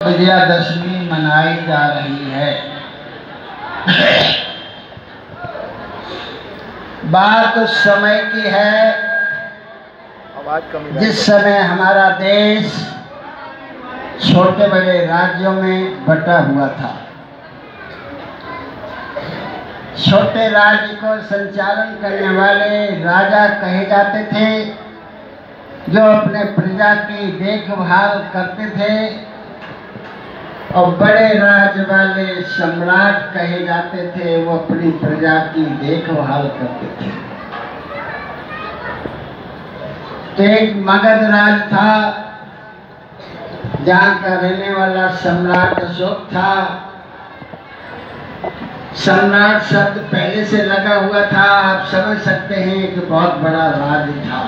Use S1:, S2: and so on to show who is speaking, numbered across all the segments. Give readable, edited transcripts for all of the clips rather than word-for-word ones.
S1: विजयादशमी मनाई जा रही है। बात उस समय की है जिस समय हमारा देश छोटे बड़े राज्यों में बटा हुआ था। छोटे राज्य को संचालन करने वाले राजा कहे जाते थे, जो अपने प्रजा की देखभाल करते थे, और बड़े राज्य वाले सम्राट कहे जाते थे, वो अपनी प्रजा की देखभाल करते थे। तो एक मगध राज था, जहाँ का रहने वाला सम्राट अशोक था। सम्राट शब्द पहले से लगा हुआ था, आप समझ सकते हैं कि बहुत बड़ा राज था,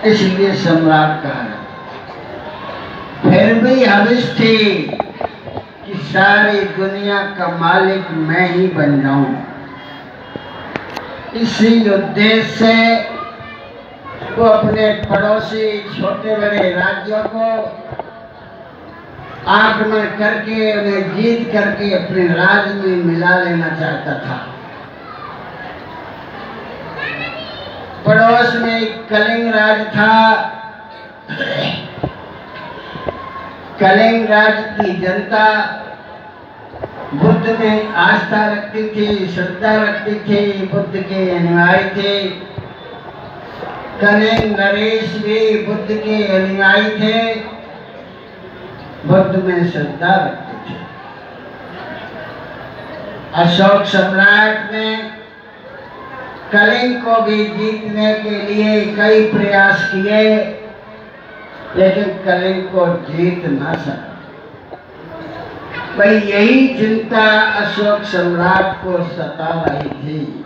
S1: इसलिए सम्राट कहा जाता। फिर भी हविष थी कि सारी दुनिया का मालिक मैं ही बन जाऊं। इसी उद्देश्य से वो अपने पड़ोसी छोटे बड़े राज्यों को आक्रमण करके, उन्हें जीत करके अपने राज्य में मिला लेना चाहता था। पड़ोस में एक कलिंग राज था। कलिंग राज की जनता बुद्ध में आस्था रखती थी, श्रद्धा रखती थी, बुद्ध के अनुयायी थे। कलिंग नरेश भी बुद्ध के अनुयायी थे, बुद्ध में श्रद्धा रखते थे। अशोक सम्राट ने कलिंग को भी जीतने के लिए कई प्रयास किए, लेकिन कलिंग को जीत ना सका। भाई यही चिंता अशोक सम्राट को सता रही थी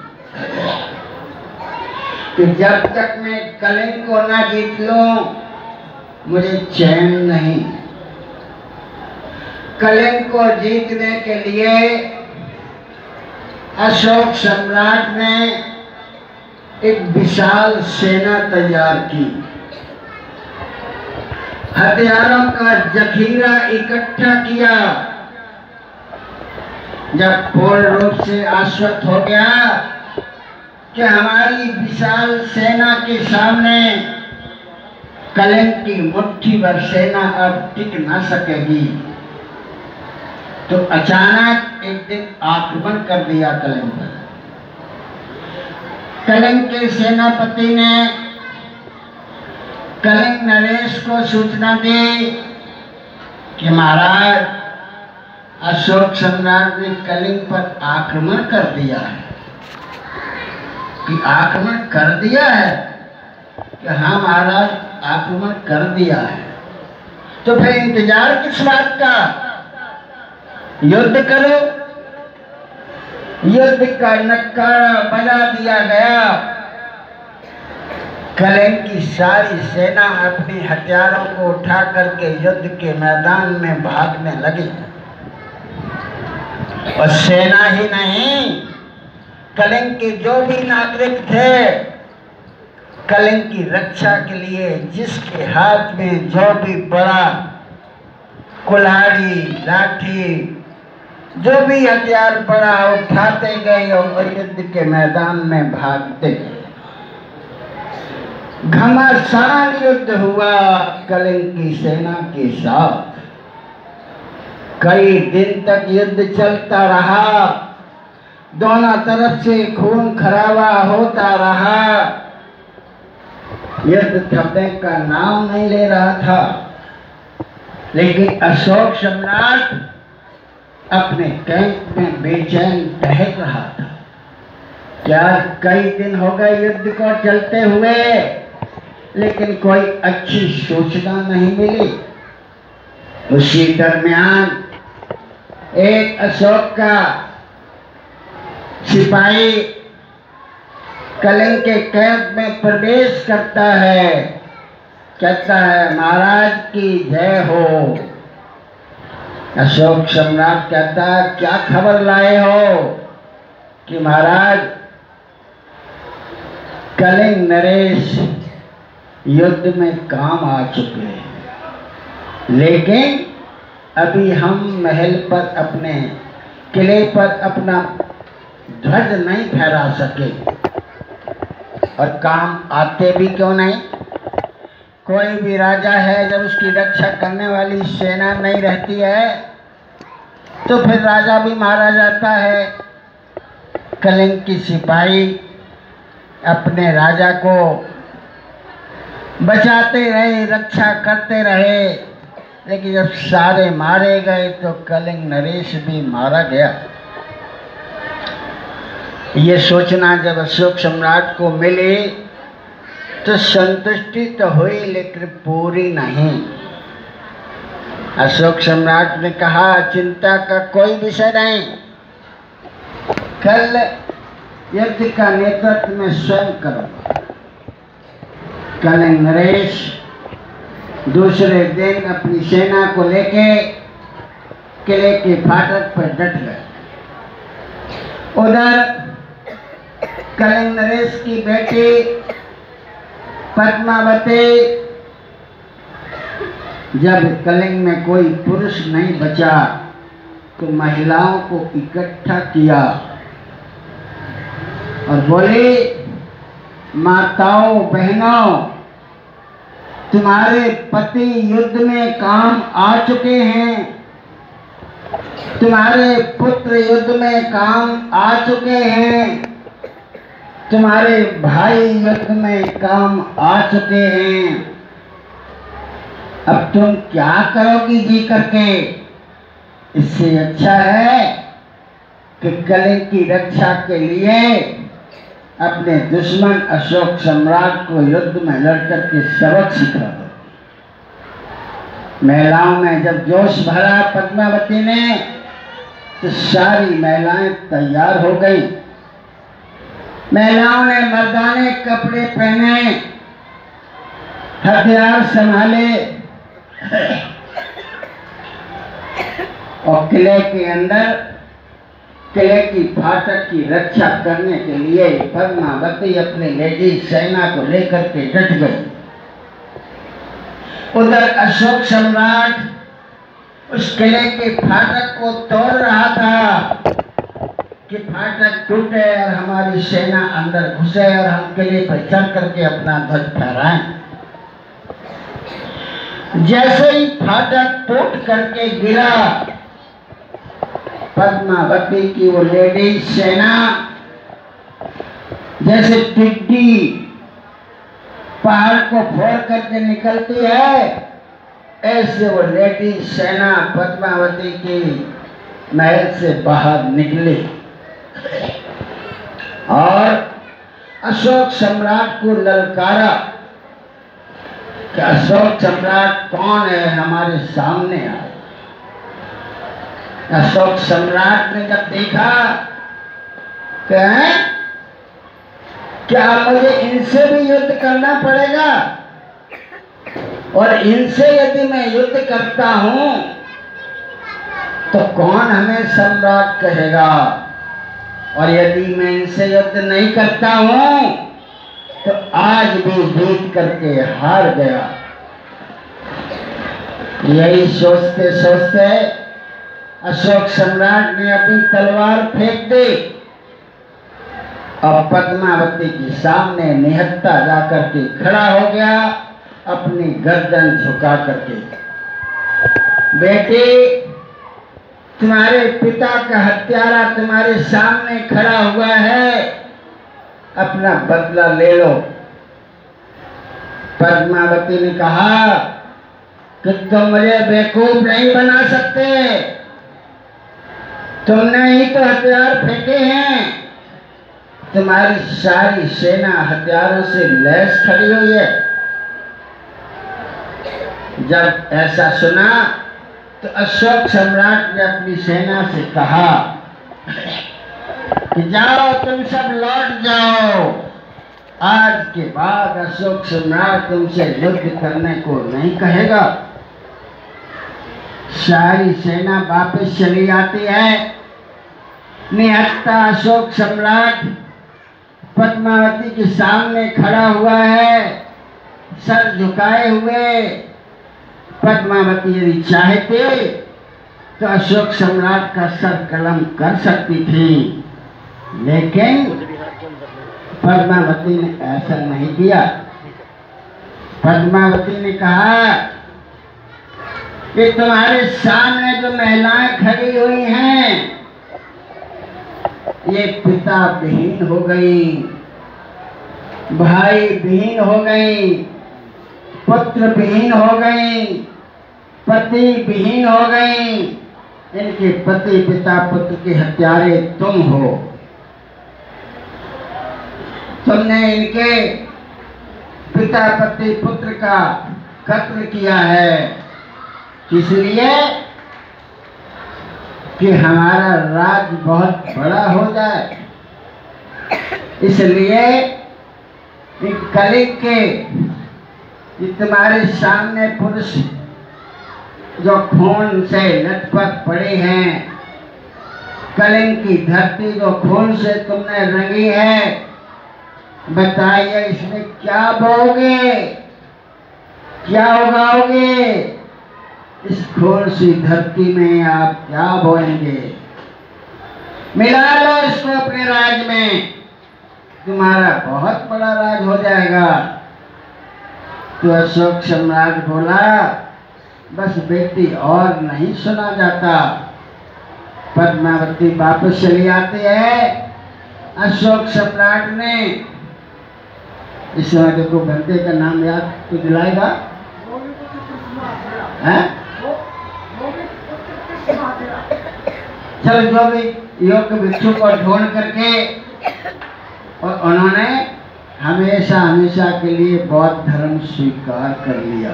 S1: कि जब तक मैं कलिंग को ना जीत लूं, मुझे चैन नहीं। कलिंग को जीतने के लिए अशोक सम्राट ने एक विशाल सेना तैयार की। हथियारों का जखीरा इकट्ठा किया। जब पूर्ण रूप से आश्वस्त हो गया कि हमारी विशाल सेना के सामने कलिंग की मुट्ठी भर सेना अब टिक ना सकेगी, तो अचानक एक दिन आक्रमण कर दिया कलिंग पर। कलिंग के सेनापति ने कलिंग नरेश को सूचना दी कि महाराज, अशोक सम्राट ने कलिंग पर आक्रमण कर दिया है। कि आक्रमण कर दिया है? कि हाँ महाराज, आक्रमण कर दिया है। तो फिर इंतजार किस बात का? युद्ध करो। युद्ध का नक्कारा बजा दिया गया। कलिंग की सारी सेना अपने हथियारों को उठा करके युद्ध के मैदान में भागने लगी। और सेना ही नहीं, कलिंग के जो भी नागरिक थे, कलिंग की रक्षा के लिए जिसके हाथ में जो भी बड़ा कुल्हाड़ी, लाठी, जो भी हथियार पड़ा, उठाते गए और युद्ध के मैदान में भागते गए। घमासान युद्ध हुआ कलिंग की सेना के साथ। कई दिन तक युद्ध चलता रहा। दोनों तरफ से खून खराबा होता रहा। युद्ध थमने का नाम नहीं ले रहा था। लेकिन अशोक सम्राट अपने कैंप में बेचैन टहल रहा था। क्या कई दिन हो गए युद्ध को चलते हुए, लेकिन कोई अच्छी सूचना नहीं मिली। उसी दरमियान एक अशोक का सिपाही कलिंग के कैंप में प्रवेश करता है। कहता है, महाराज की जय हो। अशोक सम्राट कहता है, क्या खबर लाए हो? कि महाराज, कलिंग नरेश युद्ध में काम आ चुके हैं। लेकिन अभी हम महल पर, अपने किले पर अपना ध्वज नहीं फहरा सके। और काम आते भी क्यों नहीं? कोई भी राजा है, जब उसकी रक्षा करने वाली सेना नहीं रहती है तो फिर राजा भी मारा जाता है। कलिंग की सिपाही अपने राजा को बचाते रहे, रक्षा करते रहे, लेकिन जब सारे मारे गए तो कलिंग नरेश भी मारा गया। ये सोचना जब अशोक सम्राट को मिली तो संतुष्टि तो हुई, लेकिन पूरी नहीं। अशोक सम्राट ने कहा, चिंता का कोई विषय नहीं, कल युद्ध का नेतृत्व मैं स्वयं करूंगा। कलिंग नरेश दूसरे दिन अपनी सेना को लेके किले के फाटक पर डट गए। उधर कलिंग नरेश की बेटी पद्मावती, जब कलिंग में कोई पुरुष नहीं बचा तो महिलाओं को इकट्ठा किया और बोली, माताओं बहनों, तुम्हारे पति युद्ध में काम आ चुके हैं, तुम्हारे पुत्र युद्ध में काम आ चुके हैं, तुम्हारे भाई युद्ध में काम आ चुके हैं। अब तुम क्या करोगी जी करके? इससे अच्छा है कि कलिंग की रक्षा के लिए अपने दुश्मन अशोक सम्राट को युद्ध में लड़कर के सबक सिखा दो। महिलाओं में जब जोश भरा पद्मावती ने तो सारी महिलाएं तैयार हो गई। महिलाओं ने मर्दाने कपड़े पहने, हथियार संभाले और किले के अंदर किले की फाटक की रक्षा करने के लिए पद्मावती अपने लेडी सेना को लेकर के डट गई। उधर अशोक सम्राट उस किले के फाटक को तोड़ रहा था कि फाटक टूटे और हमारी सेना अंदर घुसे और हम किले पर चढ़ करके अपना ध्वज फहराएं। जैसे ही फाटक टूट करके गिरा, पद्मावती की वो लेडी सेना जैसे टिड्डी पहाड़ को फोड़ करके निकलती है, ऐसे वो लेडी सेना पद्मावती की महल से बाहर निकली और अशोक सम्राट को ललकारा कि अशोक सम्राट कौन है, हमारे सामने आए। अशोक सम्राट ने जब देखा कि क्या मुझे इनसे भी युद्ध करना पड़ेगा, और इनसे यदि मैं युद्ध करता हूं तो कौन हमें सम्राट कहेगा, और यदि मैं इनसे युद्ध नहीं करता हूं तो आज भी जीत करके हार गया। यही सोचते सोचते अशोक सम्राट ने अपनी तलवार फेंक दी और पद्मावती के सामने निहत्था जाकर के खड़ा हो गया, अपनी गर्दन झुका करके। बेटी, तुम्हारे पिता का हत्यारा तुम्हारे सामने खड़ा हुआ है, अपना बदला ले लो। पद्मावती ने कहा कि तुम मुझे बेवकूफ नहीं बना सकते, तुमने ही तो हथियार फेंके हैं, तुम्हारी सारी सेना हथियारों से लैस खड़ी हुई है। जब ऐसा सुना तो अशोक सम्राट ने अपनी सेना से कहा कि जाओ, तुम सब लौट जाओ, आज के बाद अशोक सम्राट तुमसे युद्ध करने को नहीं कहेगा। सारी सेना वापस चली आती है। निहत्था अशोक सम्राट पद्मावती के सामने खड़ा हुआ है, सर झुकाए हुए। पद्मावती यदि चाहते तो अशोक सम्राट का सर कलम कर सकती थी, लेकिन पद्मावती ने ऐसा नहीं किया। पद्मावती ने कहा कि तुम्हारे सामने जो महिलाएं खड़ी हुई हैं ये पिता विहीन हो गई, भाई विहीन हो गई, पुत्र विहीन हो गई, पति विहीन हो गई। इनके पति पिता पुत्र के हत्यारे तुम हो। तुमने इनके पिता पति पुत्र का कत्ल किया है, इसलिए कि हमारा राज बहुत बड़ा हो जाए। इसलिए कलिंग के तुम्हारे सामने पुरुष जो खून से लथपथ पड़े हैं, कलिंग की धरती जो खून से तुमने रंगी है, बताइए इसमें क्या बोओगे, क्या उगाओगे? इस खून सी धरती में आप क्या बोएंगे? मिला लो इसको अपने राज में, तुम्हारा बहुत बड़ा राज हो जाएगा। तो अशोक सम्राट बोला, बस बेटी और नहीं सुना जाता। पद्मावती वापस चली आती है। अशोक सम्राट ने इस समय देखो बंदे का नाम याद तो दिलाएगा है? चलो जो भी योग्य भिक्षु को ढूंढ करके और उन्होंने हमेशा हमेशा के लिए बौद्ध धर्म स्वीकार कर लिया।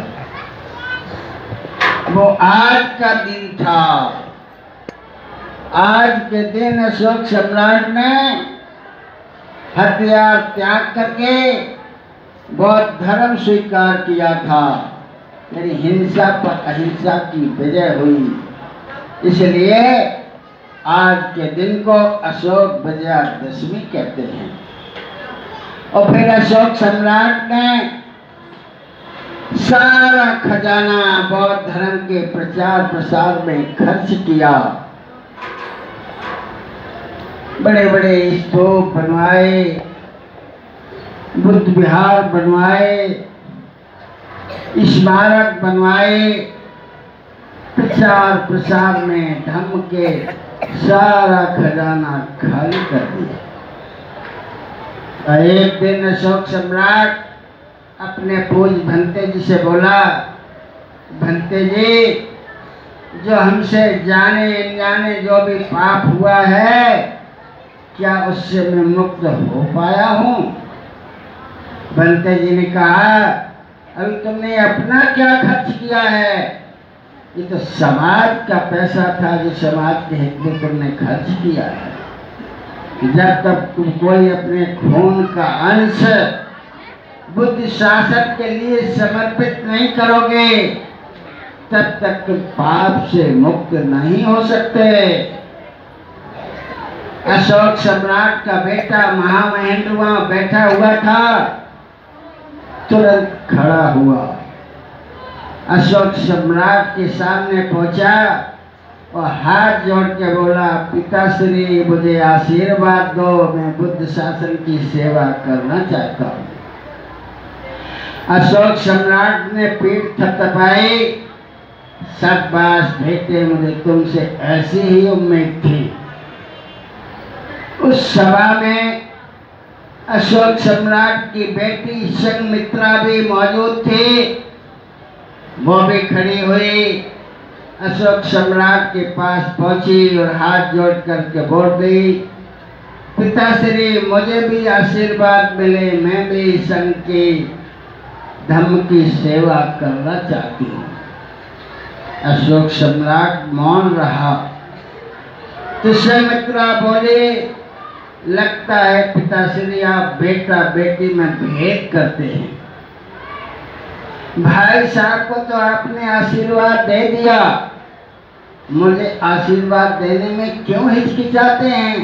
S1: वो आज का दिन था। आज के दिन अशोक सम्राट ने हथियार त्याग करके बौद्ध धर्म स्वीकार किया था। यानी हिंसा पर अहिंसा की विजय हुई। इसलिए आज के दिन को अशोक विजयादशमी कहते हैं। और फिर अशोक सम्राट ने सारा खजाना बौद्ध धर्म के प्रचार प्रसार में खर्च किया। बड़े बड़े स्तूप बनवाए, बुद्ध विहार बनवाए, स्मारक बनवाए, प्रचार प्रसार में धर्म के सारा खजाना खाली कर दिया। एक दिन अशोक सम्राट अपने पूज्य भंते जी से बोला, भंते जी, जो हमसे जाने अनजाने जो भी पाप हुआ है, क्या उससे मैं मुक्त हो पाया हूँ? भंते जी ने कहा, अभी तुमने अपना क्या खर्च किया है? ये तो समाज का पैसा था जो समाज के हित में तुमने खर्च किया है। जब तक तुम कोई अपने खून का अंश बुद्ध शासन के लिए समर्पित नहीं करोगे, तब तक तुम पाप से मुक्त नहीं हो सकते। अशोक सम्राट का बेटा महामहेंद्र वहां बैठा हुआ था, तुरंत खड़ा हुआ, अशोक सम्राट के सामने पहुंचा और हाथ जोड़ के बोला, पिताश्री मुझे आशीर्वाद दो, मैं बुद्ध शासन की सेवा करना चाहता हूँ। अशोक सम्राट ने पीठ थपथपाई, शाबाश बेटे, मुझे तुमसे ऐसी ही उम्मीद थी। उस सभा में अशोक सम्राट की बेटी संघमित्रा भी मौजूद थी। वो भी खड़ी हुई, अशोक सम्राट के पास पहुंची और हाथ जोड़ करके बोल गई, पिताश्री मुझे भी आशीर्वाद मिले, मैं भी संघ के धर्म की सेवा करना चाहती हूँ। अशोक सम्राट मौन रहा। तो संघमित्रा बोले, लगता है पिताश्री आप बेटा बेटी में भेद करते हैं। भाई साहब को तो आपने आशीर्वाद दे दिया, मुझे आशीर्वाद देने में क्यों हिचकिचाते हैं?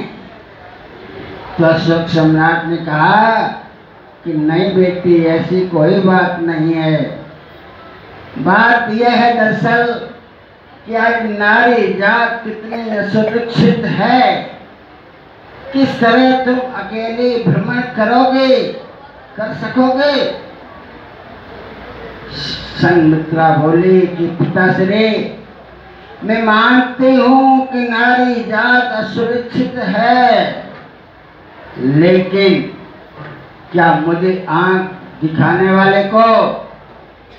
S1: तो अशोक सम्राट ने कहा कि नहीं बेटी, ऐसी कोई बात नहीं है। बात यह है दरअसल कि आज नारी जात कितनी असुरक्षित है। किस तरह तुम अकेले भ्रमण करोगे, कर सकोगे? संघमित्रा बोली कि पिताश्री, मैं मानती हूं कि नारी जात असुरक्षित है, लेकिन क्या मुझे आंख दिखाने वाले को,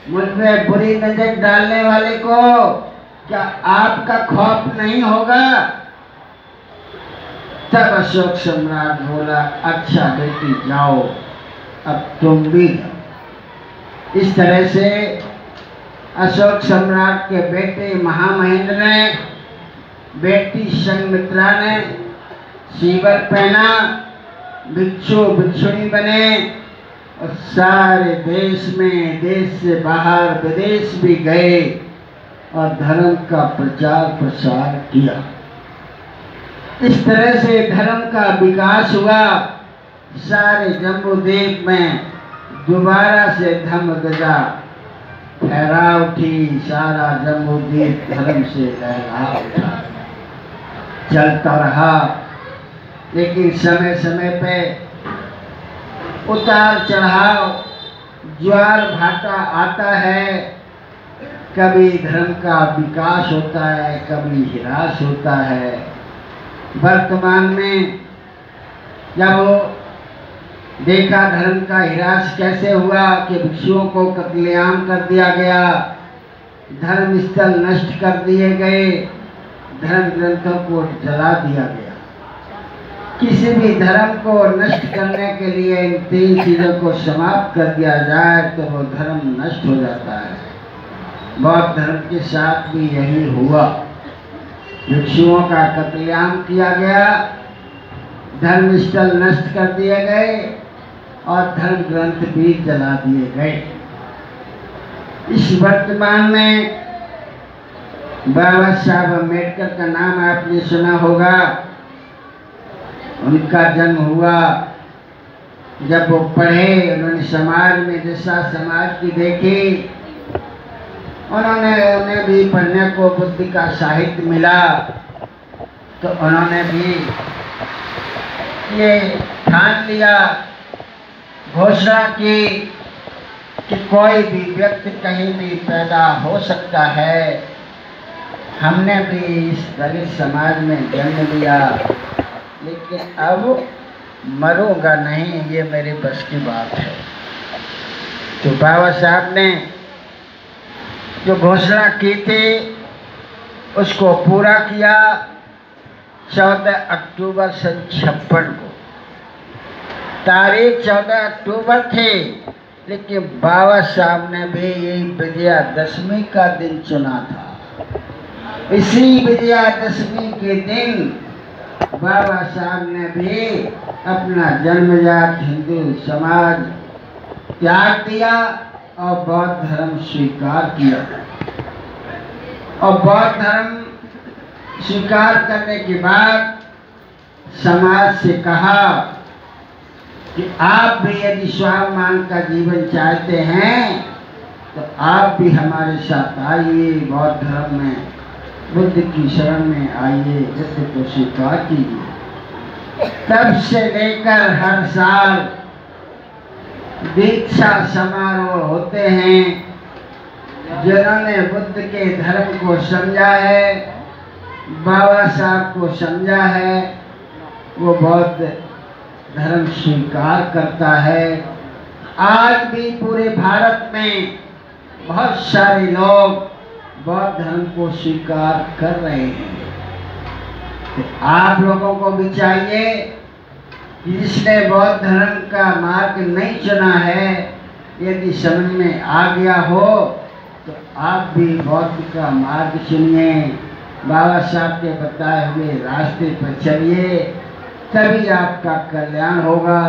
S1: मुझ में बुरी नजर डालने वाले को, क्या आपका खौफ नहीं होगा? तब अशोक सम्राट बोला, अच्छा बेटी जाओ, अब तुम भी जाओ। इस तरह से अशोक सम्राट के बेटे महामहेंद्र ने, बेटी संघमित्रा ने सीवर पहना, भिक्षु भिक्षुणी बने और सारे देश में, देश से बाहर विदेश भी गए और धर्म का प्रचार प्रसार किया। इस तरह से धर्म का विकास हुआ। सारे जम्बूद्वीप में दोबारा से धर्म ध्वजा फहरा उठी। सारा जम्बूद्वीप धर्म से लहरा उठा, चलता रहा। लेकिन समय समय पे उतार चढ़ाव, ज्वार भाटा आता है। कभी धर्म का विकास होता है, कभी ह्रास होता है। वर्तमान में जब देखा धर्म का ह्रास कैसे हुआ कि भिक्षुओं को कत्लेआम कर दिया गया, धर्म स्थल नष्ट कर दिए गए, धर्म ग्रंथों को जला दिया गया। किसी भी धर्म को नष्ट करने के लिए इन तीन चीजों को समाप्त कर दिया जाए तो वो धर्म नष्ट हो जाता है। बौद्ध धर्म के साथ भी यही हुआ। भिक्षुओं का कत्लेआम किया गया, धर्म स्थल नष्ट कर दिए गए और धर्म ग्रंथ भी जला दिए गए। इस वर्तमान में बाबा साहब अम्बेडकर का नाम आपने सुना होगा। उनका जन्म हुआ, जब वो पढ़े, उन्होंने समाज में दशा समाज की देखी, उन्हें भी पढ़ने को बुद्धि का साहित्य मिला, तो उन्होंने भी ये ठान लिया, घोषणा की कि कोई भी व्यक्ति कहीं भी पैदा हो सकता है। हमने भी इस दलित समाज में जन्म लिया, लेकिन अब मरूंगा नहीं, ये मेरे बस की बात है। तो बाबा साहब ने जो घोषणा की थी उसको पूरा किया। 14 अक्टूबर सन 56 को तारीख 14 अक्टूबर थी, लेकिन बाबा साहब ने भी यही विजयादशमी का दिन चुना था। इसी विजयादशमी के दिन बाबा साहब ने भी अपना जन्मजात हिंदू समाज त्याग दिया और बौद्ध धर्म स्वीकार किया। और बौद्ध धर्म स्वीकार करने के बाद समाज से कहा कि आप भी यदि स्वाभिमान का जीवन चाहते हैं तो आप भी हमारे साथ आइए, बौद्ध धर्म में बुद्ध की शरण में आइए, बुद्ध को स्वीकार कीजिए। तब से लेकर हर साल दीक्षा समारोह होते हैं। जिन्होंने बुद्ध के धर्म को समझा है, बाबा साहब को समझा है, वो बौद्ध धर्म स्वीकार करता है। आज भी पूरे भारत में बहुत सारे लोग बौद्ध धर्म को स्वीकार कर रहे हैं। तो आप लोगों को भी चाहिए कि जिसने बौद्ध धर्म का मार्ग नहीं चुना है, यदि समझ में आ गया हो तो आप भी बौद्ध का मार्ग चुनिए, बाबा साहब के बताए हुए रास्ते पर चलिए, तभी आपका कल्याण होगा।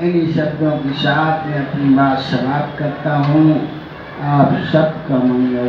S1: इन्हीं शब्दों के साथ मैं अपनी बात समाप्त करता हूँ। आप सबका मंगल।